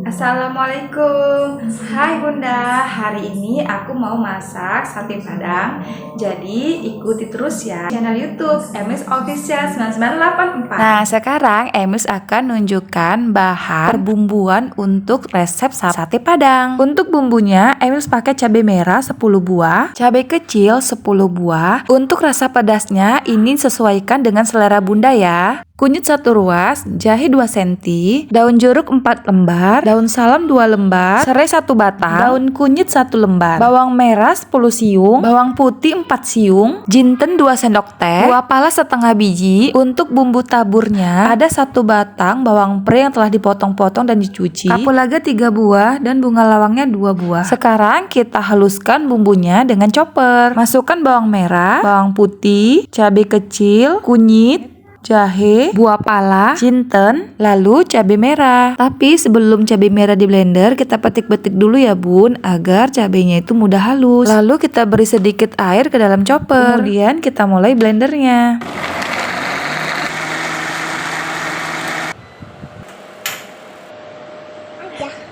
Assalamualaikum. Hai Bunda, hari ini aku mau masak sate padang. Jadi ikuti terus ya channel YouTube Emis Official 9984. Nah, sekarang Emis akan nunjukkan bahan perbumbuan untuk resep sate padang. Untuk bumbunya Emis pakai cabai merah 10 buah, cabai kecil 10 buah. Untuk rasa pedasnya ini sesuaikan dengan selera Bunda ya. Kunyit 1 ruas, jahe 2 cm, daun jeruk 4 lembar, daun salam 2 lembar, serai 1 batang, daun kunyit 1 lembar, bawang merah 10 siung, bawang putih 4 siung, jinten 2 sendok teh, buah pala setengah biji. Untuk bumbu taburnya ada 1 batang bawang pre yang telah dipotong-potong dan dicuci, kapulaga 3 buah dan bunga lawangnya 2 buah. Sekarang kita haluskan bumbunya dengan chopper. Masukkan bawang merah, bawang putih, cabai kecil, kunyit, jahe, buah pala, jinten, lalu cabai merah. Tapi sebelum cabai merah di blender, kita petik-petik dulu ya Bun, agar cabainya itu mudah halus. Lalu kita beri sedikit air ke dalam chopper. Kemudian kita mulai blendernya.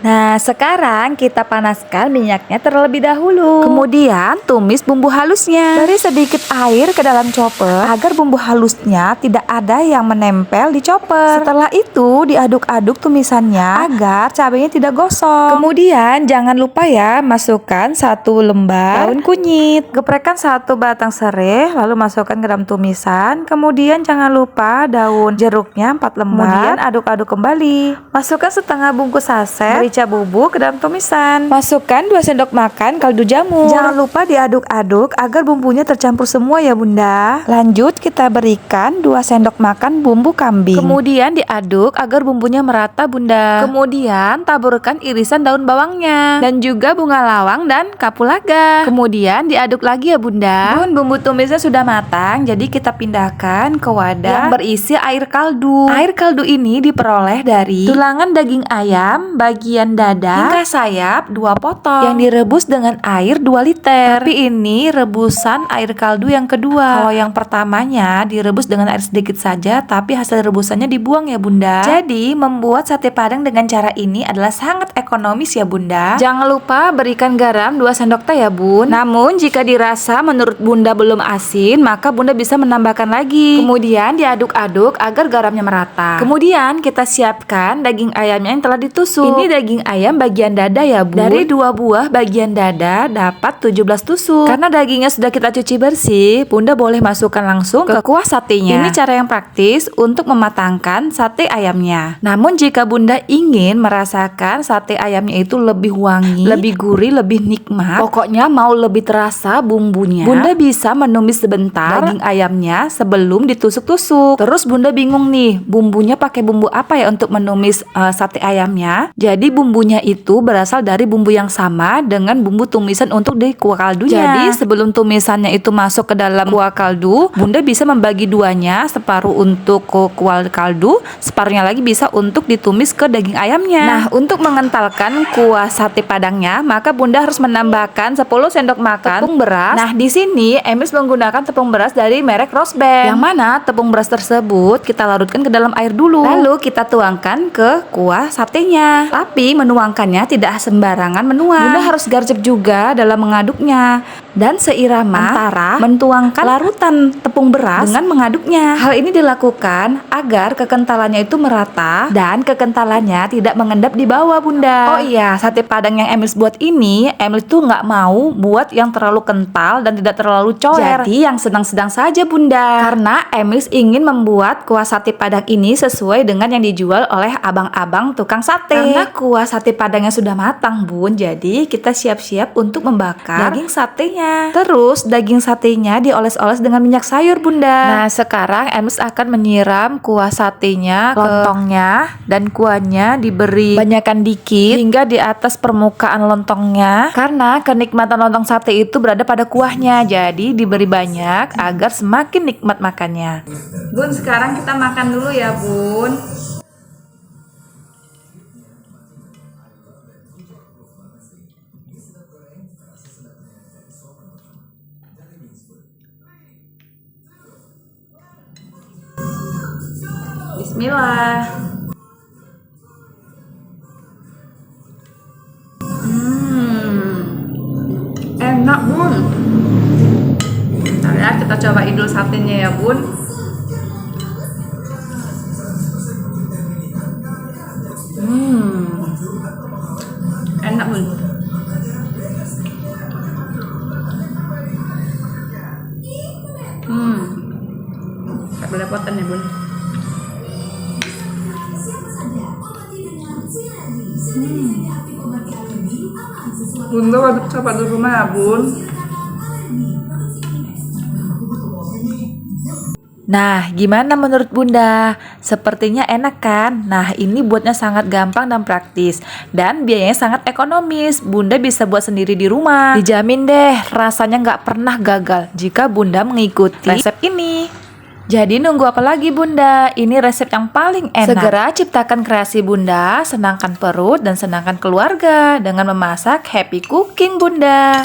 Nah, sekarang kita panaskan minyaknya terlebih dahulu. Kemudian tumis bumbu halusnya. Beri sedikit air ke dalam chopper agar bumbu halusnya tidak ada yang menempel di chopper. Setelah itu diaduk-aduk tumisannya agar cabenya tidak gosong. Kemudian jangan lupa ya, masukkan 1 lembar daun kunyit. Geprekkan 1 batang serai, lalu masukkan ke dalam tumisan. Kemudian jangan lupa daun jeruknya 4 lembar. Kemudian aduk-aduk kembali. Masukkan setengah bungkus saset merica bubuk ke dalam tumisan. Masukkan 2 sendok makan kaldu jamur. Jangan lupa diaduk-aduk agar bumbunya tercampur semua ya Bunda. Lanjut kita berikan 2 sendok makan bumbu kambing. Kemudian diaduk agar bumbunya merata Bunda. Kemudian taburkan irisan daun bawangnya dan juga bunga lawang dan kapulaga. Kemudian diaduk lagi ya Bunda. Bun, bumbu tumisnya sudah matang, jadi kita pindahkan ke wadah yang berisi air kaldu. Air kaldu ini diperoleh dari tulangan daging ayam bagian dada hingga sayap 2 potong yang direbus dengan air 2 liter. Tapi ini rebusan air kaldu yang kedua. Kalau yang pertamanya direbus dengan air sedikit saja, tapi hasil rebusannya dibuang ya Bunda. Jadi membuat sate padang dengan cara ini adalah sangat ekonomis ya Bunda. Jangan lupa berikan garam 2 sendok teh ya Bun. Namun jika dirasa menurut Bunda belum asin, maka Bunda bisa menambahkan lagi. Kemudian diaduk-aduk agar garamnya merata. Kemudian kita siapkan daging ayamnya yang telah ditusuk. Ini daging ayam bagian dada ya Bun. Dari 2 buah bagian dada dapat 17 tusuk. Karena dagingnya sudah kita cuci bersih, Bunda boleh masukkan langsung ke kuah satenya. Ini cara yang praktis untuk mematangkan sate ayamnya. Namun jika Bunda ingin merasakan sate ayamnya itu lebih wangi, lebih gurih, lebih nikmat, pokoknya mau lebih terasa bumbunya, Bunda bisa menumis sebentar daging ayamnya sebelum ditusuk-tusuk. Terus Bunda bingung nih, bumbunya pakai bumbu apa ya untuk menumis sate ayamnya? Jadi bumbunya itu berasal dari bumbu yang sama dengan bumbu tumisan untuk di kuah kaldunya. Jadi sebelum tumisannya itu masuk ke dalam kuah kaldu, Bunda bisa membagi duanya, separuh untuk kuah kaldu, separuhnya lagi bisa untuk ditumis ke daging ayamnya. Nah, untuk mengentalkan kuah sate padangnya, maka Bunda harus menambahkan 10 sendok makan tepung beras. Nah, di sini Emis menggunakan tepung beras dari merek Rosben. Yang mana tepung beras tersebut kita larutkan ke dalam air dulu. Lalu kita tuangkan ke kuah satenya. Tapi menuangkannya tidak sembarangan menuang. Bunda harus gercep juga dalam mengaduknya dan seirama antara mentuangkan larutan tepung beras dengan mengaduknya. Hal ini dilakukan agar kekentalannya itu merata dan kekentalannya tidak mengendap di bawah Bunda. Oh iya, sate padang yang Emils buat ini, Emils tuh nggak mau buat yang terlalu kental dan tidak terlalu coer. Jadi yang sedang-sedang saja Bunda. Karena Emils ingin membuat kuah sate padang ini sesuai dengan yang dijual oleh abang-abang tukang sate. Karena kuah sate padangnya sudah matang Bun, jadi kita siap-siap untuk membakar daging satenya. Terus daging satenya dioles-oles dengan minyak sayur Bunda. Nah, sekarang Emis akan menyiram kuah satenya, lontongnya, dan kuahnya diberi banyakan dikit hingga di atas permukaan lontongnya. Karena kenikmatan lontong sate itu berada pada kuahnya, jadi diberi banyak agar semakin nikmat makannya. Bun, sekarang kita makan dulu ya Bun. Bismillah. Enak bun. Nah ya, kita coba idul satenya ya bun. Enak bun. Gak belepotan ya bun. Bunda waduk coba di rumah ya bun. Nah, gimana menurut Bunda? Sepertinya enak kan? Nah, ini buatnya sangat gampang dan praktis. Dan biayanya sangat ekonomis. Bunda bisa buat sendiri di rumah. Dijamin deh, rasanya nggak pernah gagal jika Bunda mengikuti resep ini. Jadi nunggu apa lagi Bunda? Ini resep yang paling enak. Segera ciptakan kreasi Bunda, senangkan perut dan senangkan keluarga dengan memasak happy cooking Bunda.